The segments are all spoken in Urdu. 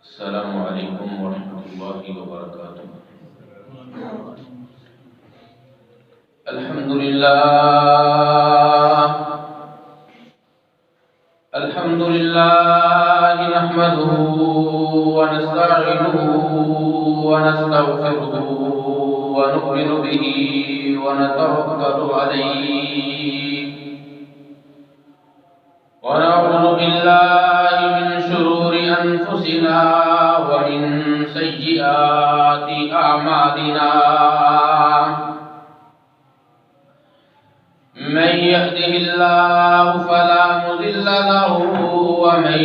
السلام علیکم ورحمۃ اللہ وبرکاتہ۔ الحمد لله نحمده ونستعينه ونستغفره ونؤمن به ونتوكل عليه ونعوذ بالله من شرور أنفسنا ومن سيئات أعمالنا، من يهده الله فلا مضل له ومن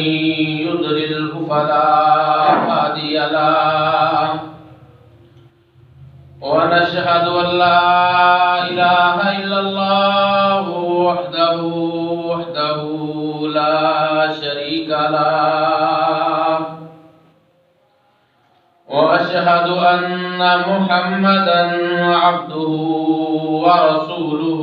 يضلله فلا هادي له، ونشهد أن لا إله إلا الله وحده لا شريك له، وأشهد أن محمدا عبده ورسوله،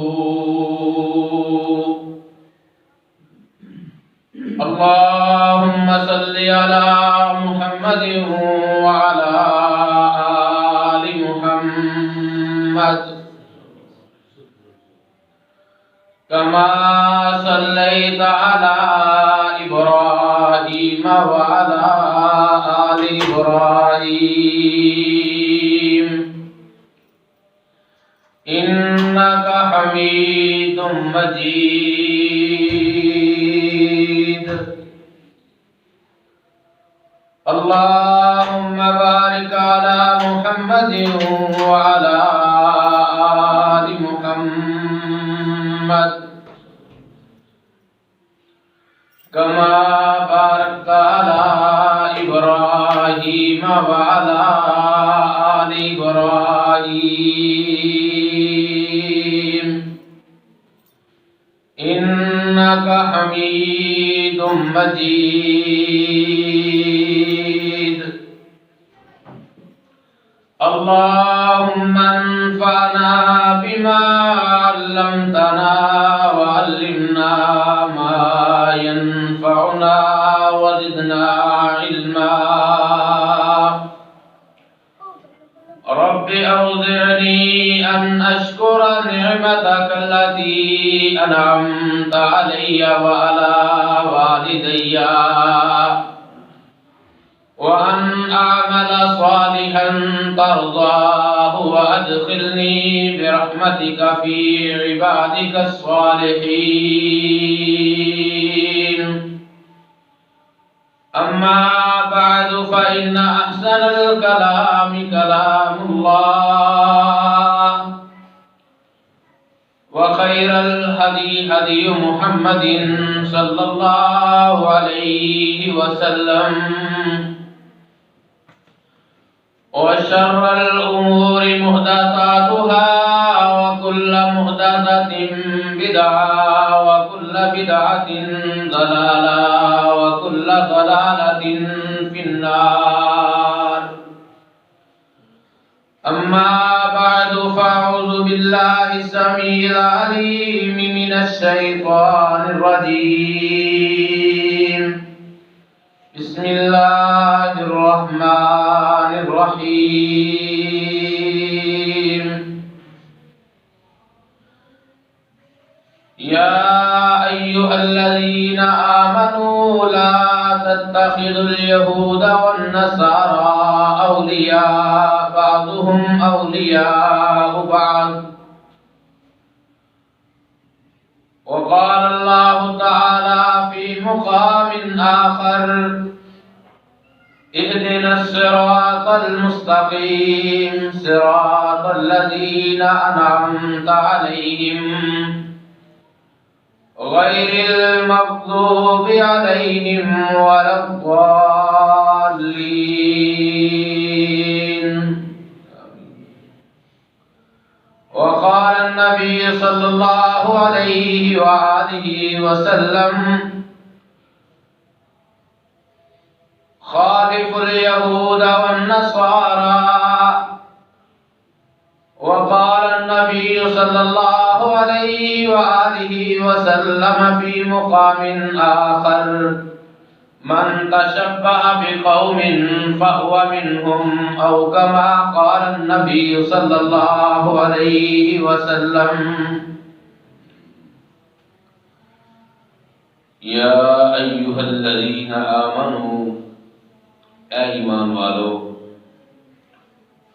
اللهم صل على محمد وعلى آل محمد كما صليت على إبراهيم وعلى آل إبراهيم إنك حميد مجيد، اللهم بارك على محمد وعلى آل محمد كما باركت على إبراهيم وعلى آل إبراهيم إنك حميد مجيد، اللهم انفعنا بما علمتنا وعلمنا ما ينفعنا وزدنا علما، رب أوزعني أن أشكر نعمتك التي أنعمت علي وعلى والدي وأن أعمل صالحا ترضاه وأدخلني برحمتك في عبادك الصالحين، أما بعد فإن أحسن الكلام كلام الله، وخير الهدي هدي محمد صلى الله عليه وسلم، وشر الأمور محدثاتها وكل محدثة بدعة وكل بدعة ضلالة وكل ضلالة في النار، أما بعد فأعوذ بالله السميع العليم من الشيطان الرجيم، بسم الله الرحمن الرحيم، يا أيها الذين آمنوا لا تتخذوا اليهود والنصارى أولياء بعضهم أولياء بعض، وقال الله تعالى في مقام آخر، اهدنا الصراط المستقيم صراط الذين أنعمت عليهم غير المغضوب عليهم ولا الضالين، وقال النبي صلى الله عليه وآله وسلم، خالف اليهود والنصارى، وقال النبي صلى الله عليه عليه وآله وسلم في مقام آخر: من تشبه بقوم فهو منهم، أو كما قال النبي صلى الله عليه وسلم. یا ایہا الذین آمنوا، اے ایمان والو،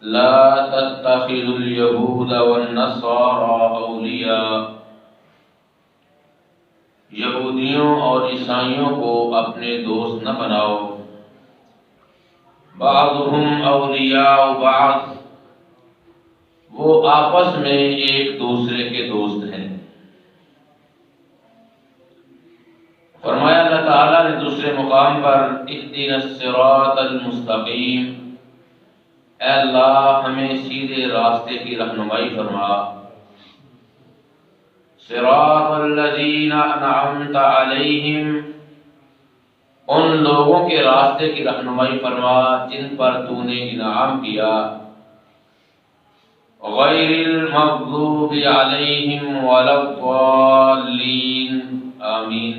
لا تتخذوا اليہود والنصارى اولیاء، یہودیوں اور عیسائیوں کو اپنے دوست نہ بناؤ. بعضهم اولیاء بعض، وہ آپس میں ایک دوسرے کے دوست ہیں. فرمایا اللہ تعالیٰ نے دوسرے مقام پر: اهدنا الصراط المستقیم، اے اللہ ہمیں سیدھے راستے کی رہنمائی فرما. صراط الذین انعمت علیہم، ان لوگوں کے راستے کی رہنمائی فرما جن پر تو نے انعام کیا. غیر المغضوب علیہم ولا الضالین، آمین.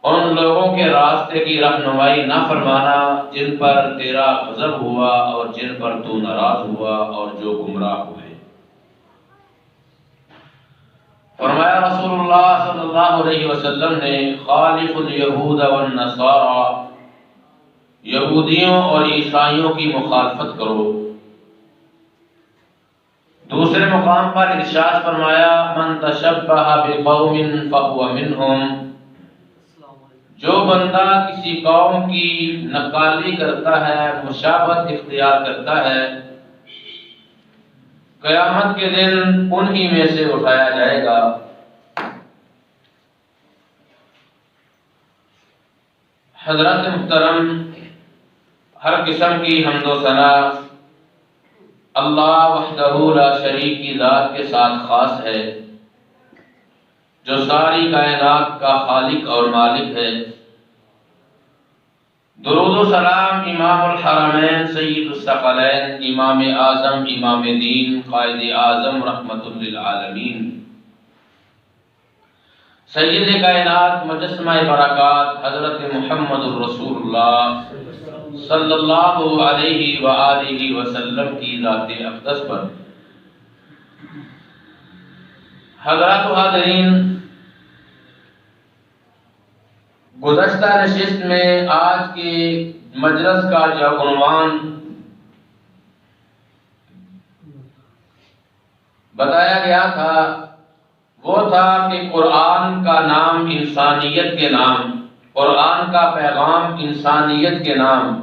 ان لوگوں کے راستے کی رہنمائی نہ فرمانا جن پر تیرا غضب ہوا اور جن پر تو ناراض ہوا اور جو گمراہ ہوئے. فرمایا رسول اللہ صلی اللہ علیہ وسلم نے: خالف الیہود والنصارى، یہودیوں اور عیسائیوں کی مخالفت کرو. دوسرے مقام پر ارشاد فرمایا: من تشبہ بقوم فهو منهم، جو بندہ کسی قوم کی نقالی کرتا ہے، مشابہت اختیار کرتا ہے، قیامت کے دن انہی میں سے اٹھایا جائے گا. حضرات محترم، ہر قسم کی حمد و ثنا اللہ وحدہ لا شریک کی ذات کے ساتھ خاص ہے، جو ساری کائنات کا خالق اور مالک ہے. درود و سلام امام الحرمین سید الثقلین، امام اعظم، امام دین، قائد اعظم رحمت للعالمین، سید کائنات مجسمہ برکات حضرت محمد الرسول اللہ صلی اللہ علیہ وآلہ وسلم کی ذات اقدس پر. حضرات و حاضرین، گزشتہ نشست میں آج کے مجلس کا جو عنوان بتایا گیا تھا وہ تھا کہ قرآن کا نام انسانیت کے نام، قرآن کا پیغام انسانیت کے نام.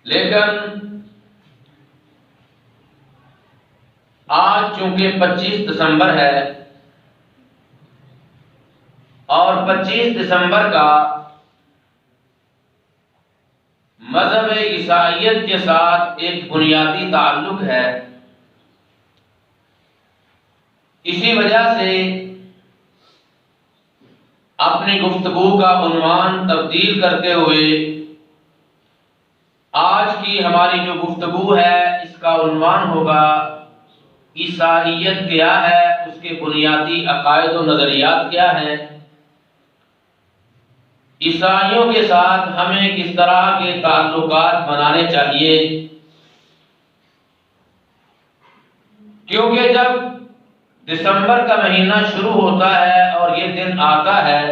لیکن آج چونکہ 25 دسمبر ہے اور 25 دسمبر کا مذہب عیسائیت کے ساتھ ایک بنیادی تعلق ہے، اسی وجہ سے اپنی گفتگو کا عنوان تبدیل کرتے ہوئے آج کی ہماری جو گفتگو ہے اس کا عنوان ہوگا: عیسائیت کیا ہے، اس کے بنیادی عقائد و نظریات کیا ہیں، عیسائیوں کے ساتھ ہمیں کس طرح کے تعلقات بنانے چاہیے. کیونکہ جب دسمبر کا مہینہ شروع ہوتا ہے اور یہ دن آتا ہے،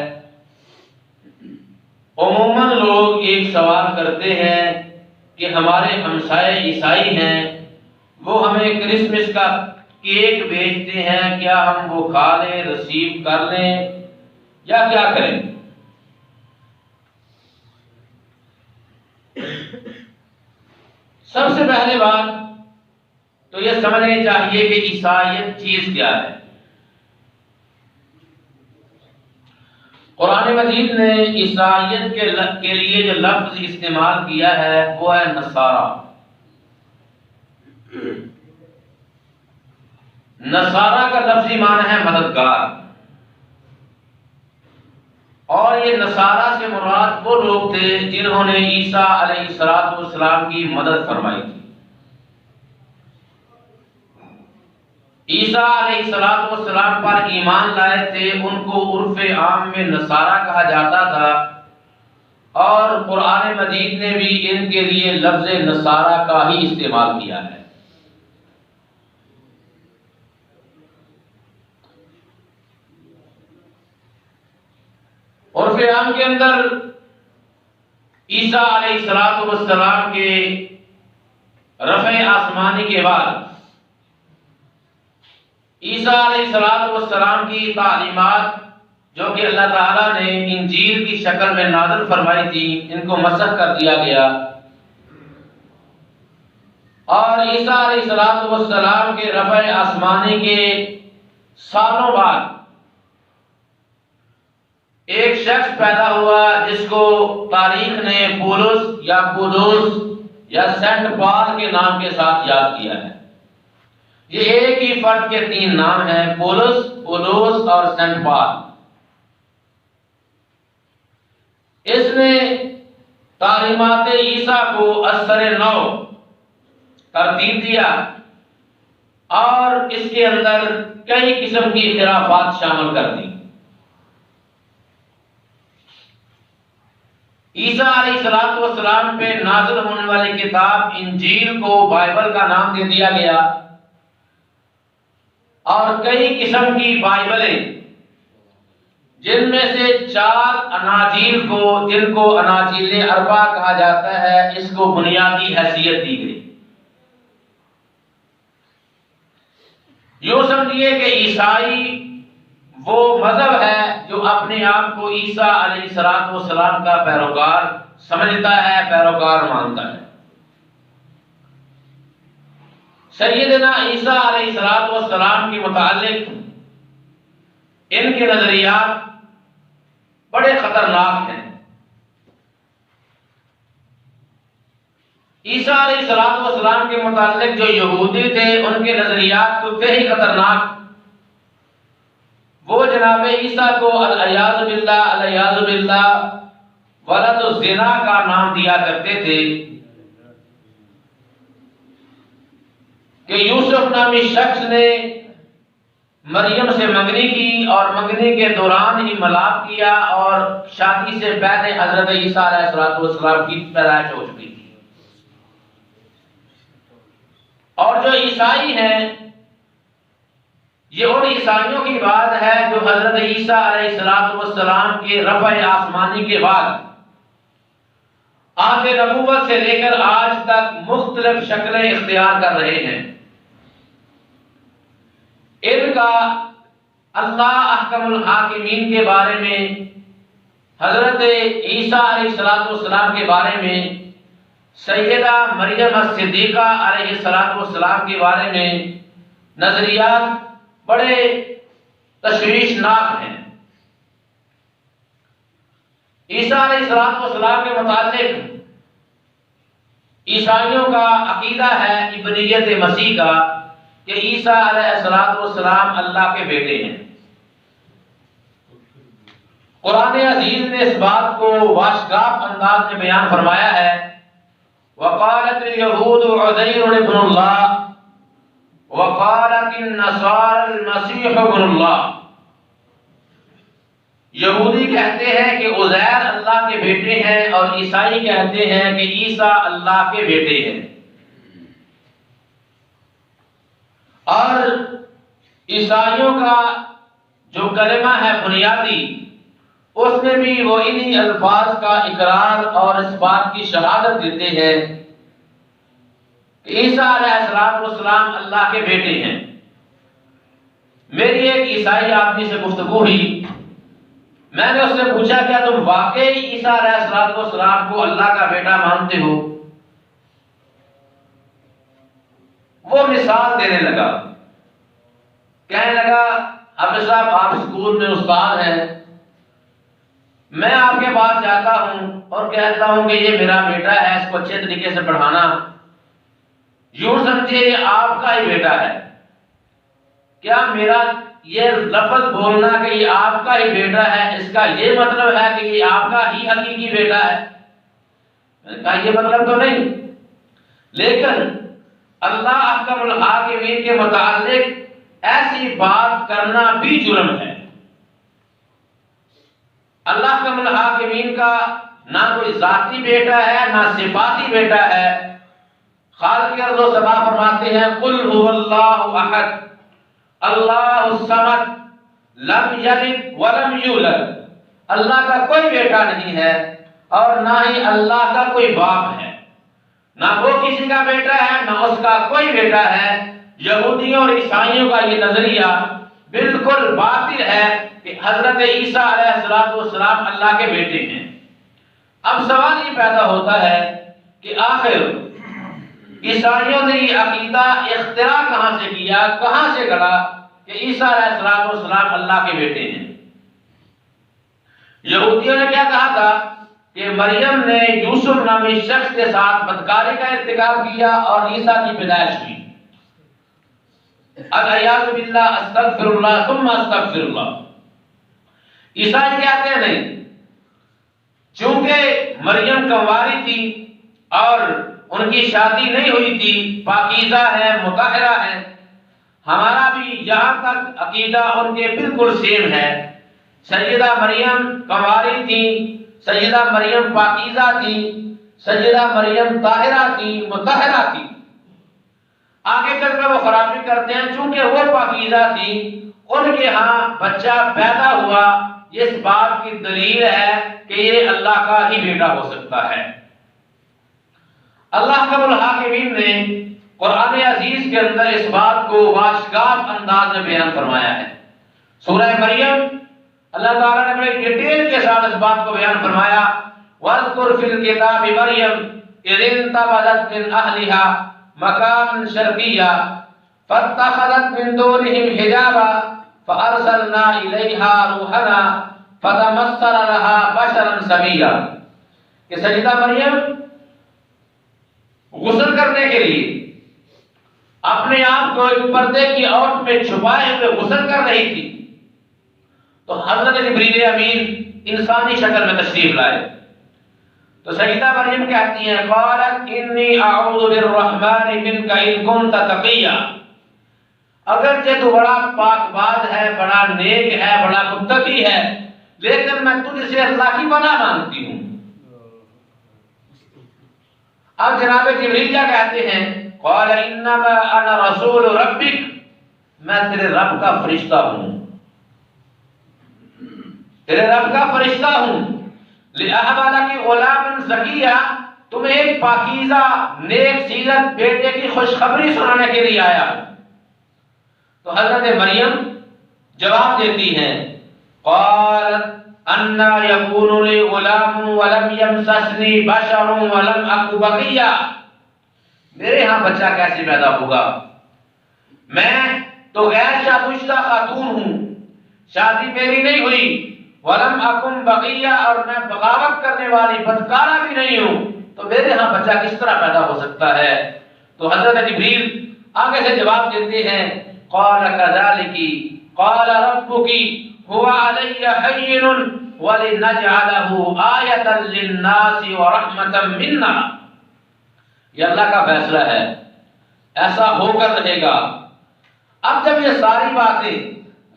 عموماً لوگ ایک سوال کرتے ہیں کہ ہمارے ہمسائے عیسائی ہیں، وہ ہمیں کرسمس کا کیک بیچتے ہیں، کیا ہم وہ کھا لیں، ریسیو کر لیں یا کیا کریں؟ سب سے پہلے بات تو یہ سمجھنی چاہیے کہ عیسائیت چیز کیا ہے. قرآن مجید نے عیسائیت کے لیے جو لفظ استعمال کیا ہے وہ ہے نصارہ. نصارہ کا لفظی معنی ہے مددگار، اور یہ نصارہ سے مراد وہ لوگ تھے جنہوں نے عیسیٰ علیہ السلام کی مدد فرمائی تھی. عیسیٰ علیہ السلام پر ایمان لائے تھے ان کو عرف عام میں نصارہ کہا جاتا تھا، اور قرآن مجید نے بھی ان کے لیے لفظ نصارہ کا ہی استعمال کیا ہے۔ عرف عام کے اندر عیسیٰ علیہ السلام کے رفع آسمانی کے بعد عیسیٰ علیہ السلام کی تعلیمات جو کہ اللہ تعالیٰ نے انجیل کی شکل میں نازل فرمائی تھی، ان کو مسخ کر دیا گیا، اور عیسیٰ علیہ السلام کے رفع آسمانی کے سالوں بعد ایک شخص پیدا ہوا جس کو تاریخ نے پولس یا سینٹ پال کے نام کے ساتھ یاد کیا ہے۔ یہ ایک ہی فرد کے تین نام ہیں، پولس اور سینٹ پال۔ اس نے تعلیمات عیسیٰ کو اثر نو ترتیب دیا، اور اس کے اندر کئی قسم کی خرافات شامل کر دی۔ عیسیٰ علیہ السلام پہ نازل ہونے والی کتاب انجیل کو بائبل کا نام دے دیا گیا، اور کئی قسم کی بائبلیں جن میں سے 4 اناجیل کو، جن کو اناجیل اربع کہا جاتا ہے، اس کو بنیادی حیثیت دی گئی۔ یوں سمجھیے کہ عیسائی وہ مذہب ہے جو اپنے آپ کو عیسیٰ علیہ السلام کا پیروکار سمجھتا ہے، پیروکار مانتا ہے۔ سیدنا عیسیٰ علیہ السلام کے متعلق ان کے نظریات بڑے خطرناک ہیں۔ عیسیٰ علیہ السلام کے متعلق جو یہودی تھے ان کے نظریات تو تھے ہی خطرناک۔ وہ جناب عیسیٰ کو العیاذ باللہ ولد الزنا کا نام دیا کرتے تھے کہ یوسف نامی شخص نے مریم سے منگنی کی، اور منگنی کے دوران ہی ملاپ کیا، اور شادی سے پہلے حضرت عیسیٰ علیہ السلام کی پیدائش ہو چکی تھی۔ اور جو عیسائی ہیں، یہ ان عیسائیوں کی بات ہے جو حضرت عیسیٰ علیہ السلام کے رفع آسمانی کے بعد عہد نبوت سے لے کر آج تک مختلف شکلیں اختیار کر رہے ہیں۔ ان کا اللہ احکم الحاکمین کے بارے میں، حضرت عیسیٰ علیہ السلام کے بارے میں، سیدہ مریم الصدیقہ علیہ السلام کے بارے میں نظریات بڑے تشویشناک ہیں۔ عیسیٰ علیہ السلام کے متعلق عیسائیوں کا عقیدہ ہے ابنیت مسیح کا، کہ عیسیٰ علیہ السلام اللہ کے بیٹے ہیں۔ قرآن عزیز نے اس بات کو واشگاف انداز میں بیان فرمایا ہے، وقالت اليہود عزیر ابن اللہ وقالت النصارى المسیح ابن اللہ۔ یہودی کہتے ہیں کہ عزیر اللہ کے بیٹے ہیں، اور عیسائی کہتے ہیں کہ عیسیٰ اللہ کے بیٹے ہیں۔ اور عیسائیوں کا جو کلمہ ہے بنیادی، اس میں بھی وہ انہی الفاظ کا اقرار اور اس بات کی شہادت دیتے ہیں کہ عیسیٰ علیہ السلام اللہ کے بیٹے ہیں۔ میری ایک عیسائی آدمی سے گفتگو ہوئی، میں نے اس سے پوچھا کیا تم واقعی عیسیٰ علیہ السلام کو اللہ کا بیٹا مانتے ہو؟ وہ مثال دینے لگا، کہنے لگا حافظ صاحب آپ اسکول میں استاد ہیں، میں آپ کے پاس جاتا ہوں اور کہتا ہوں کہ یہ میرا بیٹا ہے، اس کو اچھے طریقے سے پڑھانا، یوں سمجھے یہ آپ کا ہی بیٹا ہے۔ کیا میرا یہ لفظ بولنا کہ یہ آپ کا ہی بیٹا ہے، اس کا یہ مطلب ہے کہ یہ آپ کا ہی حقیقی بیٹا ہے؟ میں نے کہا یہ مطلب تو نہیں، لیکن اللہ احکم الحاکمین کے متعلق ایسی بات کرنا بھی جرم ہے۔ اللہ کم الحاکمین کا نہ کوئی ذاتی بیٹا ہے نہ صفاتی بیٹا ہے۔ خالق ارض و سما فرماتے ہیں قل هو اللہ احد اللہ الصمد لم یلد ولم یولد، اللہ کا کوئی بیٹا نہیں ہے اور نہ ہی اللہ کا کوئی باپ ہے، نہ وہ کسی کا بیٹا ہے نہ اس کا کوئی بیٹا ہے۔ یہودیوں اور عیسائیوں کا یہ نظریہ بالکل باطل ہے کہ حضرت عیسیٰ علیہ السلام اللہ کے بیٹے ہیں۔ اب سوال یہ پیدا ہوتا ہے کہ آخر عیسائیوں نے یہ عقیدہ اختراع کہاں سے کیا، کہاں سے گڑا کہ عیسیٰ علیہ السلام اللہ کے بیٹے ہیں؟ یہودیوں نے کیا کہا تھا کہ مریم نے یوسف نامی شخص کے ساتھ بدکاری کا ارتکاب کیا اور عیسیٰ کی پیدائش ہوئی۔ الیاذ باللہ، استغفر اللہ ثم استغفر اللہ۔ عیسائی کہتے ہیں نہیں، چونکہ مریم کنواری تھی اور ان کی شادی نہیں ہوئی تھی، پاکیزہ ہے، مطہرہ ہے، ہمارا بھی یہاں تک عقیدہ ان کے بالکل سیم ہے۔ سیدہ مریم کنواری تھی، سیدہ مریم پاکیزہ تھی، سیدہ مریم طاہرہ تھی، مطہرہ تھی۔ آگے چل کر وہ خرابی کرتے ہیں، چونکہ وہ پاکیزہ تھی، ان کے ہاں بچہ پیدا ہوا، اس بات کی دلیل ہے کہ یہ اللہ کا ہی بیٹا ہو سکتا ہے۔ اللہ رب العالمین نے قرآن عزیز کے اندر اس بات کو واشگاف انداز میں بیان فرمایا ہے۔ سورہ مریم اللہ تعالیٰ نے بڑے ڈیٹیل کے ساتھ اس بات کو بیان فرمایا، وَاذْكُرْ فِي الْكِتَابِ مَرْيَمَ إِذِ انتَبَذَتْ مِنْ أَهْلِهَا مَكَانًا شَرْقِيًّا فَاتَّخَذَتْ مِنْ دُونِهِمْ حِجَابًا فَأَرْسَلْنَا إِلَيْهَا رُوحَنَا فَتَمَثَّلَ لَهَا بَشَرًا سَوِيًّا کہ سیدہ مریم غسل کرنے کے لیے اپنے آپ کو ایک پردے کی عورت میں چھپائے ہوئے غسل کر رہی تھی، تو حضرت جبریل امین انسانی شکل میں تشریف لائے۔ تو سیدہ مریم کہتی ہیں قالت انی اعوذ بالرحمن منک ان کنت تقیا، اگرچہ تو بڑا پاک باز ہے، بڑا نیک ہے، بڑا متقی ہے، لیکن میں تجھ سے اللہ کی پناہ مانگتی ہوں۔ اب جناب جبریل کیا کہتے ہیں قال انما انا رسول ربک، میں تیرے رب کا فرشتہ ہوں، تیرے رب کا فرشتہ ہوں، لِأَهَبَ لَكِ غُلَامًا زَكِيًّا، تمہیں ایک پاکیزہ نیک سیرت بیٹے کی خوشخبری سنانے کے لیے آیا۔ تو حضرت مریم جواب دیتی ہیں قالت أَنَّا يَكُونُ لِي غُلَامٌ وَلَمْ يَمْسَسْنِي بَشَرٌ وَلَمْ أَكُ بَغِيًّا، میرے ہاں بچہ کیسے پیدا ہوگا، میں تو غیر شادیشدہ خاتون ہوں، شادی میری نہیں ہوئی، وَلَمْ أَكُمْ بَغِيًّا، اور میں بغاوت کرنے والی بدکارہ بھی نہیں ہوں، تو میرے ہاں بچہ کس طرح پیدا ہو سکتا ہے؟ تو حضرت جبریل آگے سے جواب دیتے ہیں قَالَ كَذَلِكِ قَالَ رَبُّكِ هُوَ عَلَيَّ هَيِّنٌ وَلِنَجْعَلَهُ آيَةً لِلنَّاسِ وَرَحْمَةً مِنَّا، یہ اللہ کا فیصلہ ہے، ایسا ہو کر رہے گا۔ اب جب یہ ساری باتیں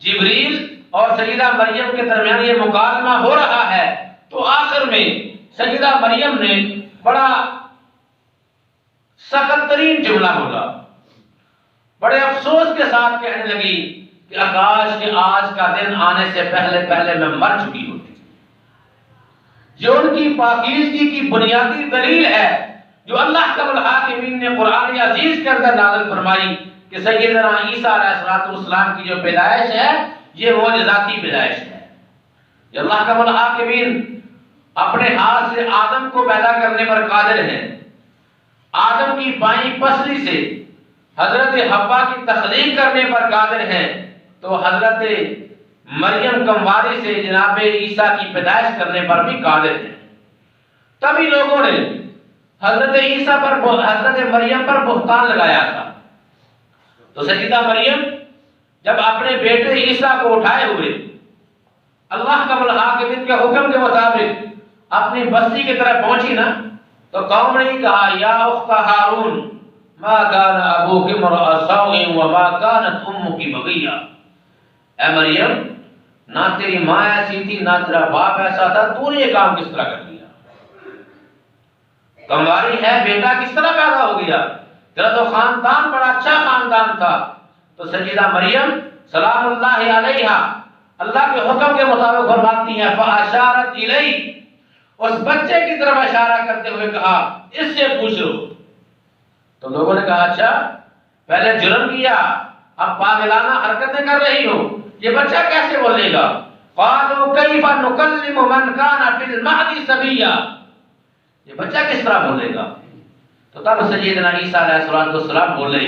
جبریل اور سیدہ مریم کے درمیان یہ مکالمہ ہو رہا ہے، تو آخر میں سیدہ مریم نے بڑا سخت ترین جملہ بولا، بڑے افسوس کے ساتھ کہنے لگی کہ کاش کہ آج کا دن آنے سے پہلے پہلے میں مر چکی ہوتی۔ جو ان کی پاکیزگی کی بنیادی دلیل ہے جو اللہ رب العالمین نے قرآن عزیز کے اندر نازل فرمائی کہ سیدنا عیسیٰ علیہ السلام کی جو پیدائش ہے یہ معجزاتی پیدائش ہے۔ یہ اللہ رب العالمین اپنے ہاتھ سے آدم کو پیدا کرنے پر قادر ہیں، آدم کی بائیں پسلی سے حضرت حوا کی تخلیق کرنے پر قادر ہیں، تو حضرت مریم کنواری سے جناب عیسیٰ کی پیدائش کرنے پر بھی قادر ہیں۔ تبھی لوگوں نے حضرت عیسیٰ پر حضرت مریم پر بہتان لگایا تھا۔ تو سیدہ مریم جب اپنے بیٹے عیسیٰ کو اٹھائے ہوئے اللہ رب العالمین کے حکم کے مطابق اپنی بستی کی طرف پہنچی نا، تو قوم نے کہا یا اخت ہارون، ما کان ابوک امرأ سوء وما کانت امک بغیہ، اے مریم نہ تیری ماں ایسی تھی نہ تیرا باپ ایسا تھا، تو نے یہ کام کس طرح کر لیا؟ کمواری ہے، بیٹا کس طرح پیدا ہو گیا؟ تیرا تو خاندان بڑا اچھا خاندان تھا۔ تو سیدہ مریم سلام اللہ علیہا اللہ کے حکم کے مطابق فرماتی ہیں فاشارت الیہ، اس بچے کی طرف اشارہ کرتے ہوئے کہا اس سے پوچھ لو۔ تو لوگوں نے کہا اچھا پہلے جرم کیا اب پاگلانہ حرکتیں کر رہی ہو، یہ بچہ کیسے بولے گا؟ قالوا کیف نکلم من کان فی المہد صبیا، یہ بچہ کس طرح بولے گا؟ تو تب سیدنا عیسیٰ علیہ السلام بولے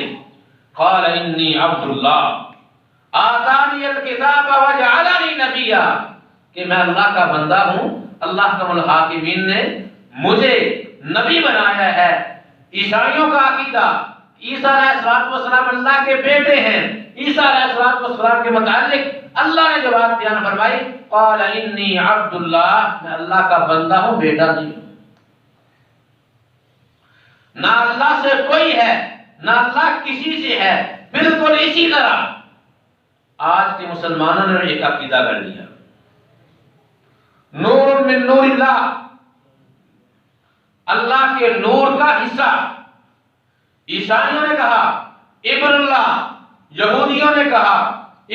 قال انی عبد اللہ آتانی الکتاب وجعلنی نبیا، کہ میں اللہ کا بندہ ہوں، اللہ کا الحاکمین نے مجھے نبی بنایا ہے۔ عیسائیوں کا عقیدہ عیسیٰ علیہ السلام اللہ کے بیٹے ہیں، عیسیٰ علیہ السلام کے متعلق اللہ نے جو بات بیان فرمائی قال انی عبد اللہ، میں اللہ کا بندہ ہوں، بیٹا نہیں ہوں۔ نہ اللہ سے کوئی ہے نہ اللہ کسی سے ہے، بالکل اسی طرح آج کے مسلمانوں نے ایک عقیدہ کر لیا نور من نور اللہ، اللہ کے نور کا حصہ۔ عیسائیوں نے کہا ابن اللہ، یہودیوں نے کہا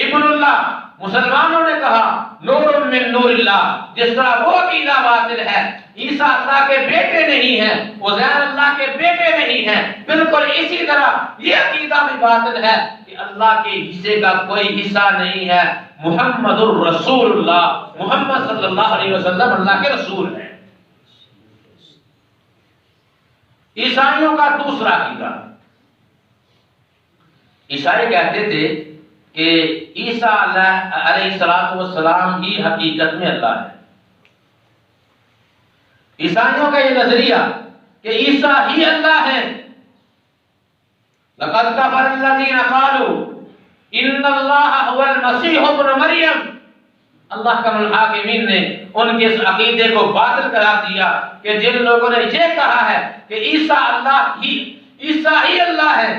ابن اللہ، مسلمانوں نے کہا نور من نور اللہ۔ جس طرح وہ عقیدہ باطل ہے عیسیٰ اللہ کے بیٹے نہیں ہیں، عزیر اللہ کے بیٹے نہیں ہیں، بالکل اسی طرح یہ عقیدہ بھی باطل ہے کہ اللہ کے حصے کا کوئی حصہ نہیں ہے۔ محمد الرسول اللہ، محمد صلی اللہ علیہ وسلم اللہ کے رسول ہیں۔ عیسائیوں کا دوسرا عقیدہ، عیسائی کہتے تھے کہ عیسیٰ علیہ السلام ہی حقیقت میں اللہ ہے۔ عیسائیوں کا یہ نظریہ کہ عیسیٰ ہی اللہ ہے۔ لقد کفر الذین قالوا ان اللہ هو المسیح ابن مریم، اللہ کا الحاکمین نے ان کے اس عقیدے کو باطل قرار دیا کہ جن لوگوں نے یہ کہا ہے کہ عیسیٰ اللہ ہی، عیسیٰ ہی اللہ ہے،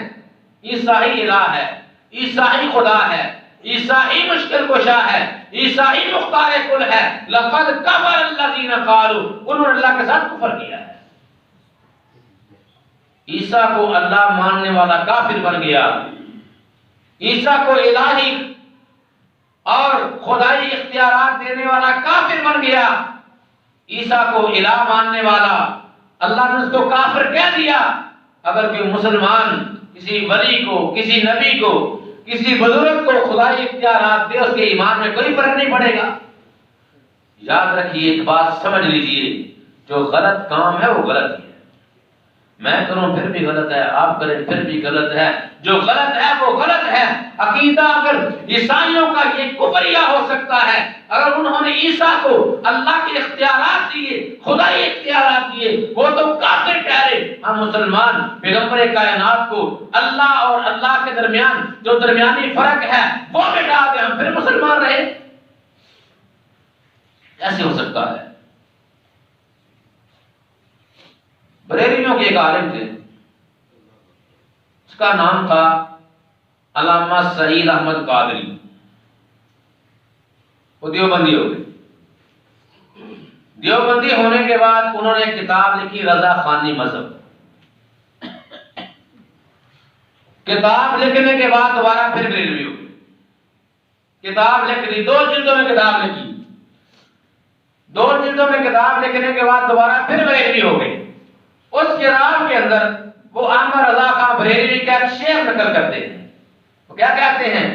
عیسیٰ ہی الہ ہے، عیسیٰ ہی خدا ہے، عیسیٰ ہی مشکل کشا ہے، عیسیٰ ہی مختار کل ہے۔ لقد کفر الذین قالوا، انہوں نے اللہ کے ساتھ کفر کیا ہے۔ عیسیٰ کو اللہ ماننے والا کافر بن گیا، عیسیٰ کو الہی اور خدائی اختیارات دینے والا کافر بن گیا، عیسیٰ کو الہ ماننے والا اللہ نے اس کو کافر کہہ دیا۔ اگر کوئی مسلمان کسی ولی کو، کسی نبی کو، کسی بزرگ کو خدائی اختیارات دے، اس کے ایمان میں کوئی فرق نہیں پڑے گا۔ یاد رکھیے ایک بات سمجھ لیجئے، جو غلط کام ہے وہ غلط ہی ہے، میں کروں پھر بھی غلط ہے، آپ کریں پھر بھی غلط ہے، جو غلط ہے وہ غلط ہے۔ عقیدہ اگر عیسائیوں کا یہ کفریہ ہو سکتا ہے، اگر انہوں نے عیسیٰ کو اللہ کے اختیارات دیے، خدائی اختیارات دیے، وہ تو کافر ٹھہرے۔ ہم مسلمان پیغمبر کائنات کو اللہ اور اللہ کے درمیان جو درمیانی فرق ہے وہ مٹا دیں، ہم پھر مسلمان رہے؟ ایسے ہو سکتا ہے؟ بریلویوں کے ایک عالم تھے، اس کا نام تھا علامہ سعید احمد قادری، وہ دیوبندی ہو گئے۔ دیوبندی ہونے کے بعد انہوں نے ایک کتاب لکھی رضا خانی مذہب۔ کتاب لکھنے کے بعد دوبارہ پھر بریلوی ہو گئے، کتاب لکھ دی، 2 جلدوں میں کتاب لکھی، 2 جلدوں میں کتاب لکھنے کے بعد دوبارہ پھر بریلوی ہو گئے۔ اس کتاب کے اندر وہ احمد رضا خان بریلوی کا ایک شعر نقل کرتے ہیں، وہ کیا کہتے ہیں؟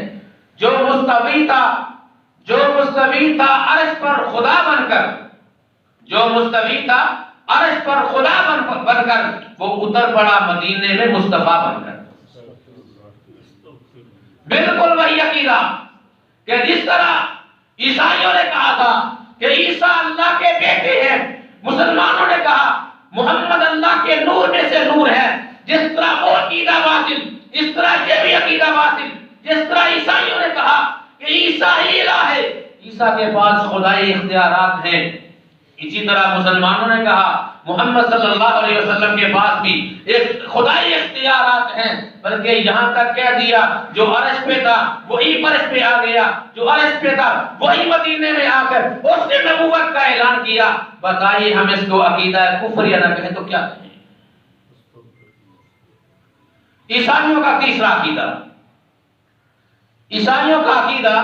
جو مستوی تھا عرش پر خدا بن کر، جو مستوی تھا عرش پر خدا بن کر، وہ اتر پڑا مدینے میں مصطفیٰ بن کر۔ بالکل وہی عقیدہ کہ جس طرح عیسائیوں نے کہا تھا کہ عیسیٰ اللہ کے بیٹے ہیں، مسلمانوں نے کہا محمد اللہ کے نور میں سے نور ہے، جس طرح وہ عقیدہ باطل، اس طرح یہ بھی عقیدہ باطل۔ جس طرح عیسائیوں نے کہا کہ عیسیٰ ہی الہ ہے، عیسیٰ کے پاس خدائی اختیارات ہیں، اسی طرح مسلمانوں نے کہا محمد صلی اللہ علیہ وسلم کے پاس بھی ایک خدائی اختیارات ہیں، بلکہ یہاں تک کہہ دیا جو عرش پہ تھا وہی فرش پہ آ گیا، جو عرش پہ تھا وہی مدینے میں آ کر اس نے نبوت کا اعلان کیا۔ بتائیے ہم اس کو عقیدہ کفر یا نہ کہیں تو کیا کہیں؟ عیسائیوں کا تیسرا عقیدہ، عیسائیوں کا عقیدہ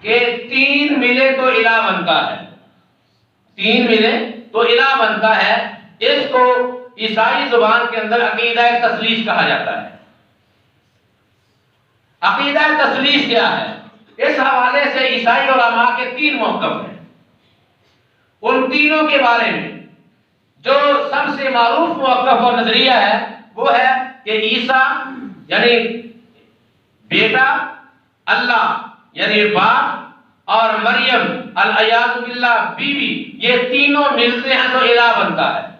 کہ تین ملے تو الہ بنتا ہے، تین ملے تو الہ بنتا ہے۔ اس کو عیسائی زبان کے اندر عقیدہ تثلیث کہا جاتا ہے۔ عقیدہ تثلیث کیا ہے؟ اس حوالے سے عیسائی علماء کے تین موقف ہیں۔ ان تینوں کے بارے میں جو سب سے معروف موقف اور نظریہ ہے وہ ہے کہ عیسیٰ یعنی بیٹا، اللہ یعنی باپ، اور مریم العیاذ باللہ بیوی، یہ تینوں ملتے ہیں تو الہ بنتا ہے۔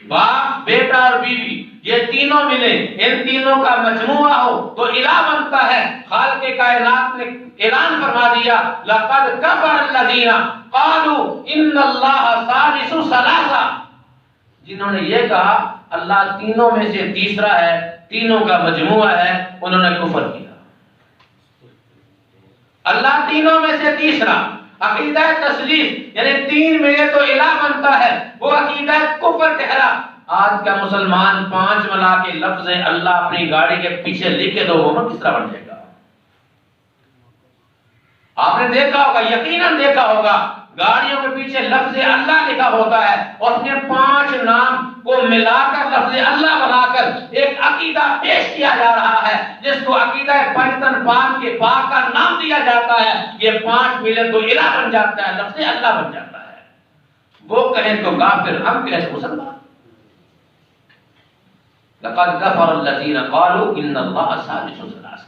باپ، بیٹا اور بیوی یہ تینوں ملے، ان تینوں کا مجموعہ ہو تو الہ بنتا ہے۔ خالق کائنات نے اعلان فرما دیا لقد کفر الذین قالوا ان اللہ ثالث ثلاثہ، جنہوں نے یہ کہا اللہ تینوں میں سے تیسرا ہے، تینوں کا مجموعہ ہے، انہوں نے کفر کیا۔ اللہ تینوں میں سے تیسرا، عقیدہ تثلیث یعنی تین ملے تو الہ بنتا ہے، وہ عقیدہ کفر ٹھہرا۔ آج کا مسلمان پانچ ملا کے لفظ اللہ اپنی گاڑی کے پیچھے لکھ کے دو محمد کس طرح بن جائے گا؟ آپ نے دیکھا ہوگا، یقیناً دیکھا ہوگا، گاڑیوں کے پیچھے لفظ اللہ لکھا ہوتا ہے اور اس میں پانچ نام کو ملا کر لفظ اللہ بنا کر ایک عقیدہ پیش کیا جا رہا ہے جس کو عقیدہ پنجتن پاک کے پاک کا نام دیا جاتا ہے۔ یہ پانچ ملے تو الہ بن جاتا ہے، لفظ اللہ بن جاتا ہے۔ وہ کہیں تو کافر، ہم کہیں تو مسلمان۔ لقد كفر الذين قالوا ان الله ثالث ثلاثة۔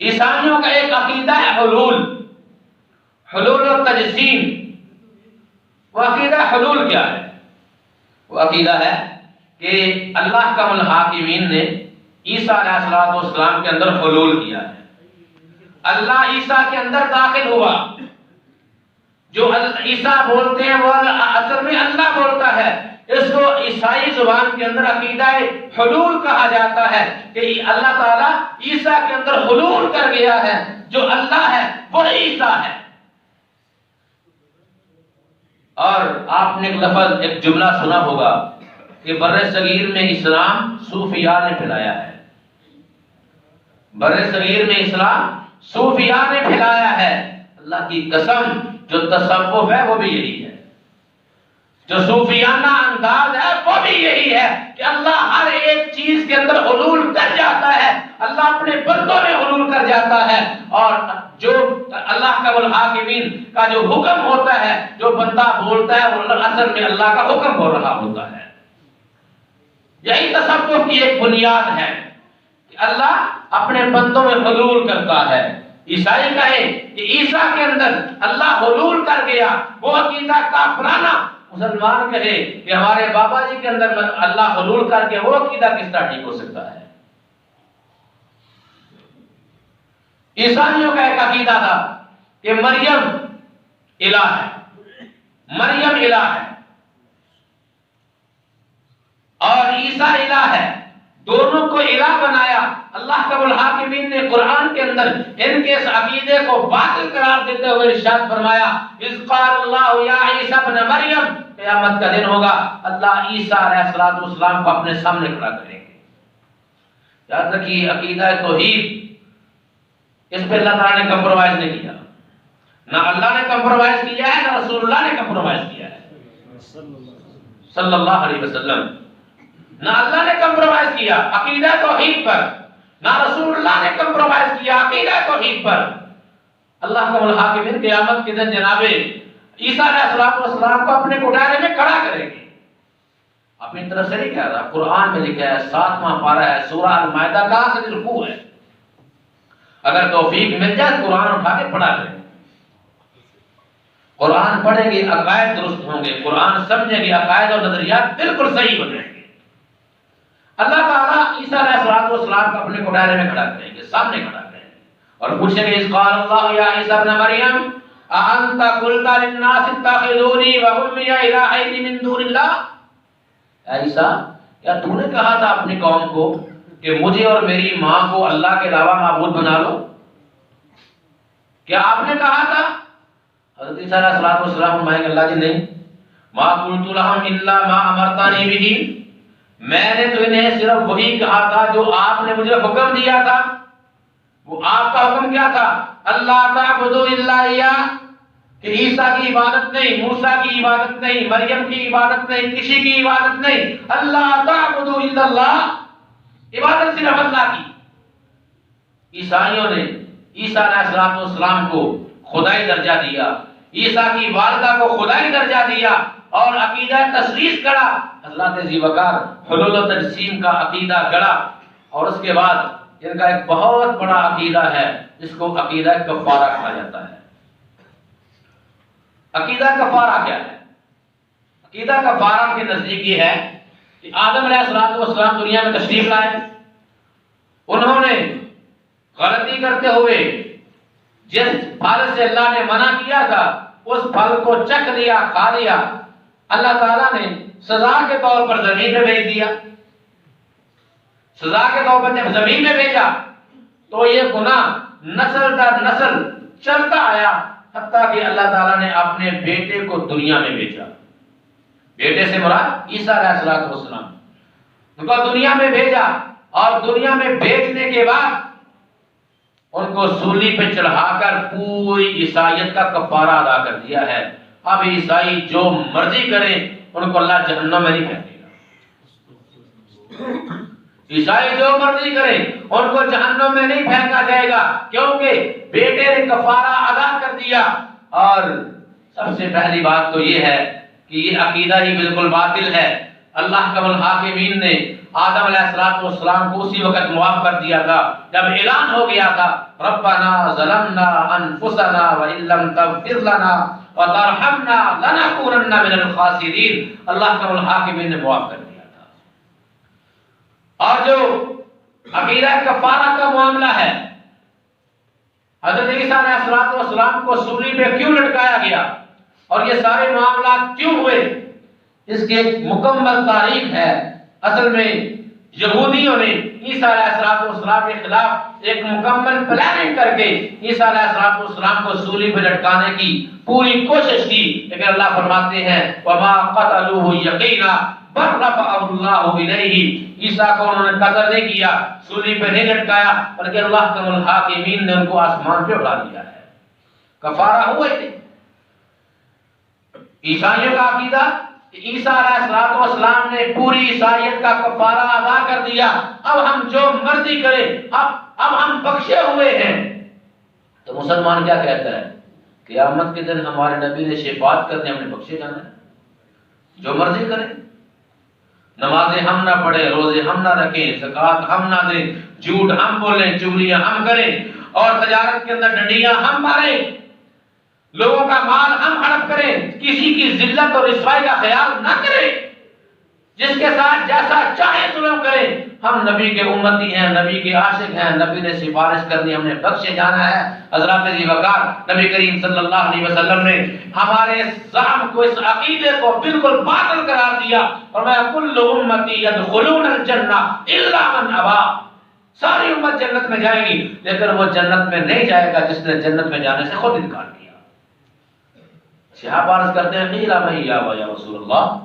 عیسائیوں کا ایک عقیدہ ہے حلول، حلول و تجسیم۔ وہ عقیدہ حلول کیا ہے؟ وہ عقیدہ ہے کہ اللہ کا الحاکمین نے عیسیٰ علیہ السلام کے اندر حلول کیا ہے۔ اللہ عیسیٰ کے اندر داخل ہوا۔ جو عیسیٰ بولتے ہیں وہ اصل میں اللہ بولتا ہے۔ اس کو عیسائی زبان کے اندر عقیدہ حلول کہا جاتا ہے کہ اللہ تعالیٰ عیسیٰ کے اندر حلول کر گیا ہے، جو اللہ ہے وہ عیسیٰ ہے۔ اور آپ نے ایک لفظ، ایک جملہ سنا ہوگا کہ بر صغیر میں اسلام صوفیاء نے پھیلایا ہے۔ بر صغیر میں اسلام صوفیاء نے پھیلایا ہے۔ اللہ کی قسم، جو تصوف ہے وہ بھی یہی ہے، جو صوفیانہ انداز ہے وہ بھی یہی ہے کہ اللہ ہر ایک چیز کے اندر حلول کر جاتا ہے، اللہ اپنے بندوں میں حلول کر جاتا ہے، اور جو اللہ کا الحاکمین کا جو حکم ہوتا ہے، جو بندہ بولتا ہے وہ اصل میں اللہ کا حکم بول رہا ہوتا ہے۔ یہی تصوف کی ایک بنیاد ہے کہ اللہ اپنے بندوں میں حلول کرتا ہے۔ عیسائی کہے کہ عیسیٰ کے اندر اللہ حلول کر گیا، وہ عقیدہ کافرانہ۔ مسلمان کہے کہ ہمارے بابا جی کے اندر اللہ حلول کر کے، وہ عقیدہ کس طرح ٹھیک ہو سکتا ہے؟ عیسائیوں کا ایک عقیدہ تھا کہ مریم الہ ہے، مریم الہ ہے اور عیسیٰ الہ ہے، دونوں کو الہ بنایا۔ اللہ کا الحاکمین نے قرآن کے اندر ان کے اس عقیدے کو باطل قرار دیتے ہوئے ارشاد فرمایا اذ قال اللہ یا عیسیٰ ابن مریم، قیامت کا دن ہوگا اللہ عیسیٰ علیہ السلام کو اپنے سامنے کھڑا کریں گے۔ یاد رکھیے عقیدہ توحید، اس پہ اللہ تعالیٰ نے کمپرومائز نہیں کیا، نہ اللہ نے کمپرومائز کیا ہے، نہ رسول اللہ نے کمپرومائز کیا ہے صلی اللہ علیہ وسلم۔ نہ اللہ نے کمپرومائز کیا عقیدہ توحید پر، نہ رسول اللہ نے کمپرومائز کیا عقیدہ توحید پر۔ اللہ کا الحاکمین قیامت کے دن جناب عیسیٰ علیہ السلام کو اپنے کوٹھارے میں کھڑا کریں گے۔ اپنی طرف سے نہیں کہہ رہا، قرآن میں لکھا ہے، 7واں پارہ ہے سورہ المائدہ کا آخری رکوع ہے۔ اگر توفیق مل جائے قرآن اٹھا کے پڑھا کریں، قرآن پڑھیں گے عقائد درست ہوں گے، قرآن سمجھیں گے عقائد اور نظریات بالکل صحیح ہو جائیں گے۔ اللہ تعالیٰ عیسیٰ علیہ السلام کو اپنے کوٹھارے میں کھڑا کریں گے، سامنے کھڑا کریں گے اور پوچھیں گے اذ قال اللہ یا عیسیٰ ابن مریم أأنت قلت للناس اتخذوني وأمي إلهين من دون الله. عیسیٰ کیا تو نے کہا تھا اپنی قوم کو کہ مجھے اور میری ماں کو اللہ کے علاوہ معبود بنا لو؟ کیا آپ نے کہا تھا؟ حضرت عیسیٰ علیہ السلام فرمائیں گے اللہ جی نہیں، ما قلت لهم الا ما امرتنی به، میں نے تو انہیں صرف وہی کہا تھا جو آپ نے مجھے حکم دیا تھا. وہ آپ کا حکم کیا تھا؟ اللہ تعبدوا الا اياه، کہ عیسیٰ کی عبادت نہیں، موسیٰ کی عبادت نہیں، مریم کی عبادت نہیں، کسی کی عبادت نہیں. اللہ تعبدوا الا اللہ، عبادت صرف اللہ کی. عیسائیوں نے عیسیٰ علیہ السلام کو خدائی درجہ دیا، عیسیٰ کی والدہ کو خدائی درجہ دیا اور عقیدہ تثلیث گڑا. حضرت ذیوقار حلول و تجسیم کا عقیدہ گڑا، اور اس کے بعد ان کا ایک بہت بڑا عقیدہ ہے جس کو عقیدہ کفارہ کہا جاتا ہے. عقیدہ کفارہ کیا ہے؟ عقیدہ کفارہ کے نزدیک یہ ہے کہ آدم علیہ السلام دنیا میں تشریف لائے، انہوں نے غلطی کرتے ہوئے جس پھل سے اللہ نے منع کیا تھا اس پھل کو چکھ لیا، کھا لیا. اللہ تعالیٰ نے سزا کے طور پر زمین میں بھیج دیا. سزا کے طور پر جب زمین میں بھیجا تو یہ گناہ نسل در نسل چلتا آیا، حتیٰ کہ اللہ تعالیٰ نے اپنے بیٹے کو دنیا میں بھیجا. بیٹے سے مراد عیسیٰ علیہ السلام، ان کو دنیا میں بھیجا، اور دنیا میں بھیجنے کے بعد ان کو سولی پہ چڑھا کر پوری عیسائیت کا کفارہ ادا کر دیا ہے. اب عیسائی جو مرضی کریں ان کو اللہ جہنم میں نہیں پھینکے گا. عیسائی جو مرضی کریں ان کو جہنم میں نہیں پھینکا جائے گا، کیونکہ بیٹے نے کفارہ ادا کر دیا. اور سب سے پہلی بات تو یہ ہے کہ یہ عقیدہ ہی بالکل باطل ہے. اللہ کم الحاکمین نے آدم علیہ السلام کو اسی وقت معاف کر دیا تھا جب اعلان ہو گیا تھا ربنا ظلمنا انفسنا وان لم تغفر لنا وترحمنا لنکونن من الخاسرین. اللہ کم الحاکمین نے معاف کر دیا تھا. اور جو عقیدہ کفارہ کا معاملہ ہے، حضرت عیسیٰ علیہ السلام کو سولی پہ کیوں لٹکایا گیا اور یہ سارے معاملات کیوں ہوئے، اس کی ایک مکمل تاریخ ہے. اصل میں یہودیوں نے عیسیٰ علیہ السلام کے خلاف ایک مکمل پلاننگ کر کے عیسیٰ علیہ السلام کو سولی پہ لٹکانے کی پوری کوشش کی، لیکن اللہ فرماتے ہیں وما قتلوه یقینا بل رفعه اللہ الیہ. عیسیٰ کو انہوں نے قتل نہیں کیا، سولی پہ نہیں لٹکایا، بلکہ اللہ کم الحاکمین نے ان کو آسمان پہ اٹھا دیا ہے. کفارہ ہوا ہی نہیں. عیسائیوں کا عقیدہ عیسیٰ علیہ السلام نے پوری عیسائیت کا کفارہ ادا کر دیا، اب ہم جو مرضی کریں، اب ہم بخشے ہوئے ہیں. تو مسلمان کیا کہتا ہے؟ قیامت کے دن ہمارے نبی نے شفاعت کرنے ہم نے بخشے جانا ہے، جو مرضی کریں. نمازیں ہم نہ پڑھیں، روزے ہم نہ رکھیں، زکوٰۃ ہم نہ دیں، جھوٹ ہم بولیں، چغلیاں ہم کریں، اور تجارت کے اندر ڈنڈیاں ہم ماریں، لوگوں کا مال ہم ہڑپ کریں، کسی کی ذلت اور رسوائی کا خیال نہ کریں، جس کے ساتھ جیسا چاہے ظلم کریں. ہم نبی کے امتی ہیں، نبی کے عاشق ہیں، نبی نے سفارش کرنی، ہم نے بخشے جانا ہے. حضرات ذیوقار نبی کریم صلی اللہ علیہ وسلم نے ہمارے زعم کو، اس عقیدے کو بالکل باطل قرار دیا، اور میں کل امتی یدخلون الجنہ الا من ابا، ساری امت جنت میں جائے گی لیکن وہ جنت میں نہیں جائے گا جس نے جنت میں جانے سے خود انکار کیا. صحابہ عرض کرتے ہیں قیل من یابا یا رسول اللہ،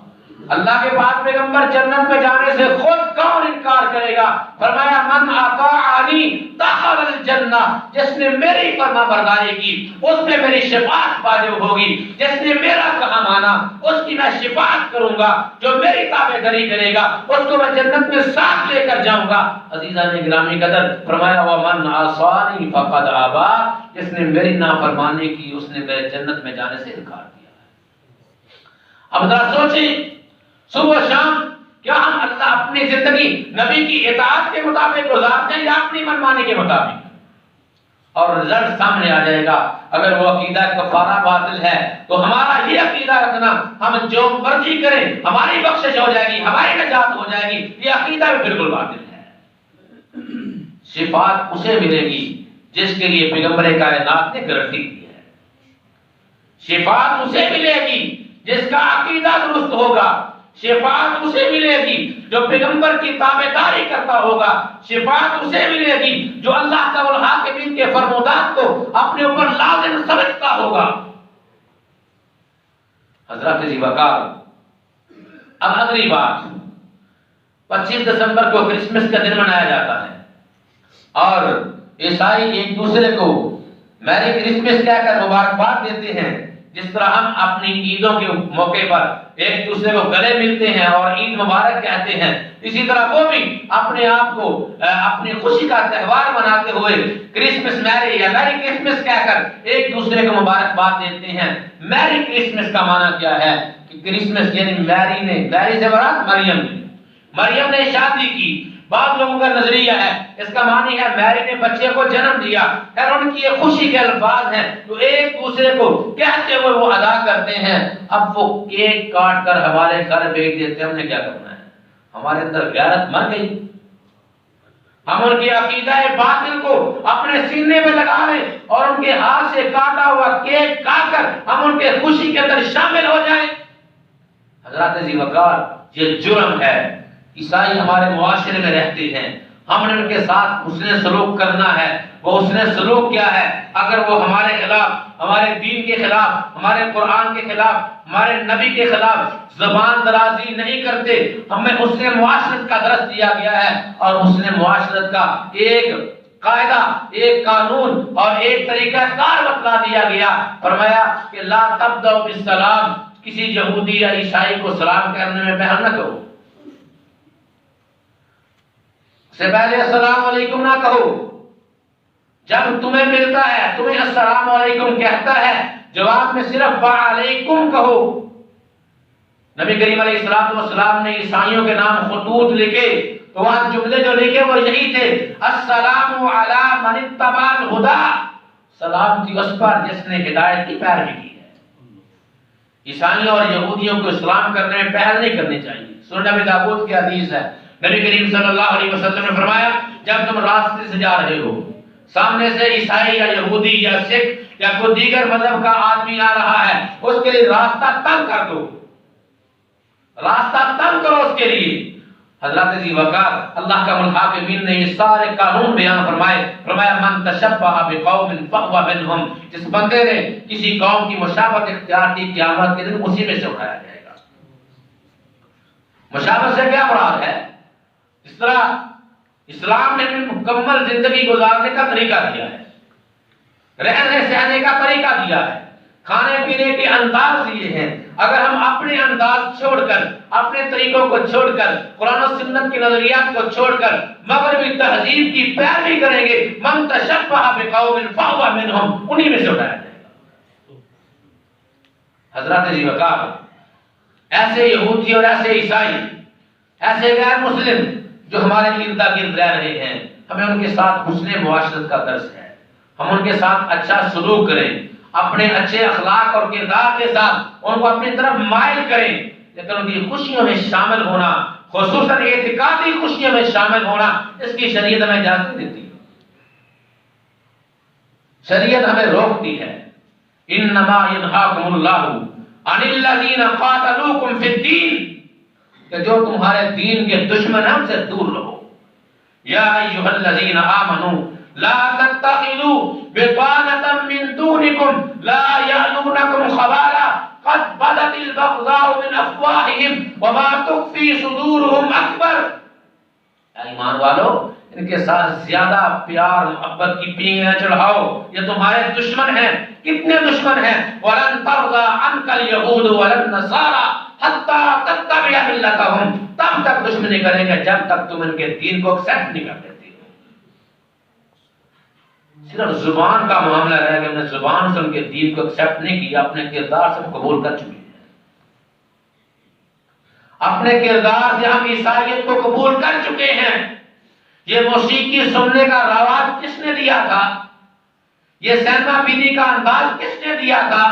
اللہ کے پاک پیغمبر جنت میں جانے سے خود کون انکار کرے گا؟ فرمایا من اطاعنی دخل الجنہ، جس نے میری فرما برداری کی اس میں میری شفاعت واجب ہوگی، جس نے میرا کہا مانا اس کی میں شفاعت کروں گا، جو میری تابعداری کرے گا اس کو میں جنت میں ساتھ لے کر جاؤں گا. عزیزان گرامی قدر، فرمایا ومن عصانی فقد ابا، جس نے میری نافرمانی کی اس نے میرے جنت میں جانے سے انکار کیا. اب ذرا سوچیں، صبح شام کیا ہم اللہ اپنی زندگی نبی کی اطاعت کے مطابق گزارتے ہیں یا اپنی منمانی کے مطابق؟ اور رزلٹ سامنے آ جائے گا. اگر وہ عقیدہ کفارہ باطل ہے تو ہمارا یہ عقیدہ رکھنا ہم جو مرضی کریں ہماری بخشش ہو جائے گی، ہماری نجات ہو جائے گی، یہ عقیدہ بھی بالکل باطل ہے. شفاعت اسے ملے گی جس کے لیے پیغمبر کائنات نے گارنٹی دی ہے. شفاعت اسے ملے گی جس کا عقیدہ درست ہوگا، شفاعت اسے ملے گی جو پیغمبر کی تابعداری کرتا ہوگا، شفاعت اسے ملے گی جو اللہ کا والحاکمین کے فرمودات کو اپنے اوپر لازم سمجھتا ہوگا۔ حضرات ذی وقار، اب اگلی بات، 25 دسمبر کو کرسمس کا دن منایا جاتا ہے اور عیسائی ایک دوسرے کو میری کرسمس کہہ کر مبارکباد دیتے ہیں۔ جس طرح ہم اپنی عیدوں کے موقع پر ایک دوسرے کو گلے ملتے ہیں اور عید مبارک کہتے ہیں، اسی طرح وہ بھی اپنے آپ کو اپنی خوشی کا تہوار مناتے ہوئے کرسمس میری یا میری کرسمس کہہ کر ایک دوسرے کو مبارکباد دیتے ہیں۔ میری کرسمس کا معنی کیا ہے کہ کرسمس یعنی میری سے مراد مریم نے شادی کی۔ بعض لوگوں کا نظریہ ہے اس کا معنی ہے میری نے بچے کو جنم دیا، خیر ان کی یہ خوشی کے الفاظ ہیں جو ایک دوسرے کو کہتے ہوئے وہ ادا کرتے ہیں۔ اب وہ کیک کاٹ کر حوالے کر بھیج دیتے ہیں، ہم نے کیا کرنا ہے؟ ہمارے اندر غیرت مر گئی، ہم ان کی عقیدہ باطل کو اپنے سینے میں لگا لیں اور ان کے ہاتھ سے کاٹا ہوا کیک کاٹ کر ہم ان کے خوشی کے اندر شامل ہو جائیں۔ حضرات ذی وقار، یہ جرم ہے۔ عیسائی ہمارے معاشرے میں رہتے ہیں، ہم نے ان کے ساتھ حسن سلوک کرنا ہے۔ وہ حسن سلوک کیا ہے؟ اگر وہ ہمارے خلاف، ہمارے دین کے خلاف، ہمارے قرآن کے خلاف، ہمارے نبی کے خلاف زبان درازی نہیں کرتے، ہمیں حسن معاشرت کا درس دیا گیا ہے اور حسن معاشرت کا ایک قاعدہ، ایک قانون اور ایک طریقہ کار بتلا دیا گیا۔ فرمایا کہ لا تبدأ بالسلام، کسی یہودی یا عیسائی کو سلام کرنے میں پہل نہ کرو، سے پہلے السلام علیکم نہ کہو۔ جب تمہیں ملتا ہے، تمہیں السلام علیکم کہتا ہے، جواب میں صرف وعلیکم کہو۔ نبی کریم علیہ السلام نے عیسائیوں کے نام خطوط لکھے تو وہاں جملے جو لکھے وہ یہی تھے، السلام علی من اتبع الہدی، سلام تھی اس پر جس نے ہدایت کی پیروی کی ہے۔ عیسائیوں اور یہودیوں کو اسلام کرنے میں پہل نہیں کرنی چاہیے۔ سنن ابی داؤد کی حدیث ہے، نبی کریم صلی اللہ علیہ وسلم نے فرمایا جب تم راستے سے جا رہے ہو، سامنے سے عیسائی یا یہودی یا سکھ یا کوئی دیگر مذہب کا آدمی آ رہا ہے، اس کے لیے راستہ تنگ کر دو، راستہ تنگ کرو اس کے لیے۔ حضرات ذی وقار، اللہ کا الحاکمین نے یہ سارے قانون بیان فرمایا من تشبہ بقوم فہو منہم، جس بندے نے کسی قوم کی مشابہت اختیار کی قیامت کے دن اسی میں سے اٹھایا جائے گا۔ مشابہت سے کیا مراد ہے؟ اس طرح اسلام نے مکمل زندگی گزارنے کا طریقہ دیا ہے، رہنے سہنے کا طریقہ دیا ہے، کھانے پینے کے انداز دیے ہیں۔ اگر ہم اپنے انداز چھوڑ کر، اپنے طریقوں کو چھوڑ کر، قرآن و سنت کے نظریات کو چھوڑ کر مغربی تہذیب کی پیروی کریں گے، من تشبہ بقوم فہو منہم، انہی میں سے اٹھایا جائے گا۔ حضرات ذی وقار، ایسے یہودی اور ایسے عیسائی، ایسے غیر مسلم جو ہمارے ارد گرد رہ رہے ہیں، ہمیں ان کے ساتھ حسن معاشرت کا درس ہے۔ ہم ان کے ساتھ اچھا سلوک کریں، اپنے اچھے اخلاق اور کردار کے ساتھ ان کو اپنی طرف مائل کریں، لیکن ان کی خوشیوں میں شامل ہونا، خصوصاً اعتقادی خوشیوں میں شامل ہونا، اس کی شریعت ہمیں اجازت نہیں دیتی۔ شریعت ہمیں روکتی ہے، انما ینہاکم اللہ عن الذین قاتلوکم فی الدین، کہ جو تمہارے دین کے دشمن ہیں ان سے دور رہو۔ یا ایھا الذین آمنوا لا تتخذوا بطانة من دونکم لا یألونکم خبالا قد بدت البغضاء من افواہہم وما تخفی صدورہم اکبر۔ اے ایمان والو، ان کے ساتھ زیادہ پیار محبت کی پینگیں چڑھاؤ، یہ تمہارے دشمن ہیں۔ کتنے دشمن ہیں؟ وَلَن تَرْضَىٰ عَنْكَ الْيَهُودُ وَلَا النَّصَارَىٰ حَتَّىٰ تَتَّبِعَ مِلَّتَهُمْ، تب تک دشمنی کریں گے جب تک تم ان کے دین کو ایکسپٹ نہیں کر دیتے۔ صرف زبان کا معاملہ رہ گیا، انہیں زبان سے ان کے دین کو ایکسپٹ نہیں کیا، اپنے کردار سے قبول کر چکے ہیں۔ اپنے کردار سے ہم عیسائیت کو قبول کر چکے ہیں۔ یہ موسیقی سننے کا رواج کس نے دیا تھا؟ یہ سینما بینی کا انداز کس نے دیا تھا؟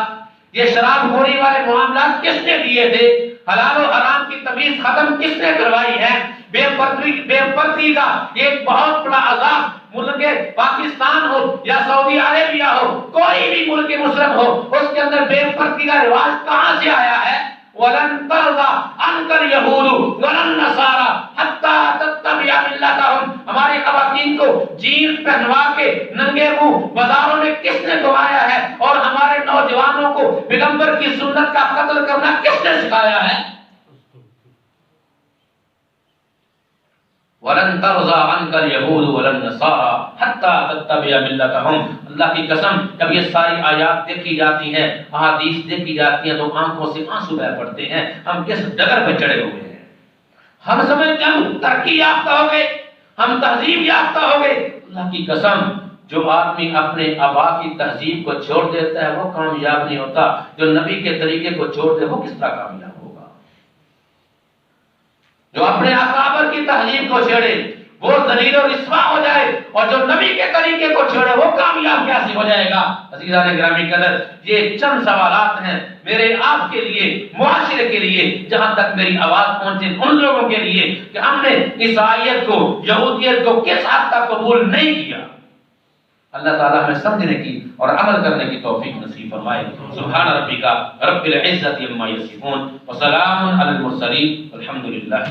یہ شراب خوری والے معاملات کس نے دیے تھے؟ حلال و حرام کی تمیز ختم کس نے کروائی ہے؟ بے پردگی کا ایک بہت بڑا عذاب ملک پاکستان ہو یا سعودی عربیہ ہو، کوئی بھی ملک مسلم ہو، اس کے اندر بے پردگی کا رواج کہاں سے آیا ہے؟ وَلَن تَرْضَىٰ عَنْكَ الْيَهُودُ وَلَا النَّصَارَىٰ حَتَّىٰ تَتَّبِعَ مِلَّتَهُمْ۔ ہماری خواتین کو جینس پہنوا کے ننگے منہ بازاروں میں کس نے گھمایا ہے؟ اور ہمارے نوجوانوں کو پیغمبر کی سنت کا قتل کرنا کس نے سکھایا ہے؟ وَلَن تَرْضَىٰ عَنْكَ الْيَهُودُ وَلَا النَّصَارَىٰ حَتَّىٰ تَتَّبِعَ مِلَّتَهُمْ۔ اللہ کی قسم جب یہ ساری آیات دیکھی جاتی ہیں، احادیث دیکھی جاتی ہیں، تو آنکھوں سے آنسو بہہ پڑتے ہیں۔ ہم کس ڈگر پہ چڑھے ہوئے ہیں؟ ہم سمجھتے ہیں ہم ترقی یافتہ ہو گئے، ہم تہذیب یافتہ ہو گئے۔ اللہ کی قسم جو آدمی اپنے آبا کی تہذیب کو چھوڑ دیتا ہے وہ کامیاب نہیں ہوتا، جو نبی کے طریقے کو چھوڑ دے وہ کس طرح کامیاب ہوگا؟ جو اپنے اکابر کی تہذیب کو چھیڑے وہ ذلیل و رسوا ہو جائے، اور جو نبی کے طریقے کو چھوڑے وہ کامیاب کیسے ہو جائے گا؟ عزیزان گرامی قدر، یہ چند سوالات ہیں میرے آپ کے لیے، معاشرے کے لیے، جہاں تک میری آواز پہنچے ان لوگوں کے لیے کہ ہم نے عیسائیت کو، یہودیت کو کس حد تک قبول نہیں کیا۔ اللہ تعالیٰ ہمیں سمجھنے کی اور عمل کرنے کی توفیق نصیب فرمائے۔ سبحان ربک رب العزت عما یصفون وسلام علی المرسلین والحمد للہ۔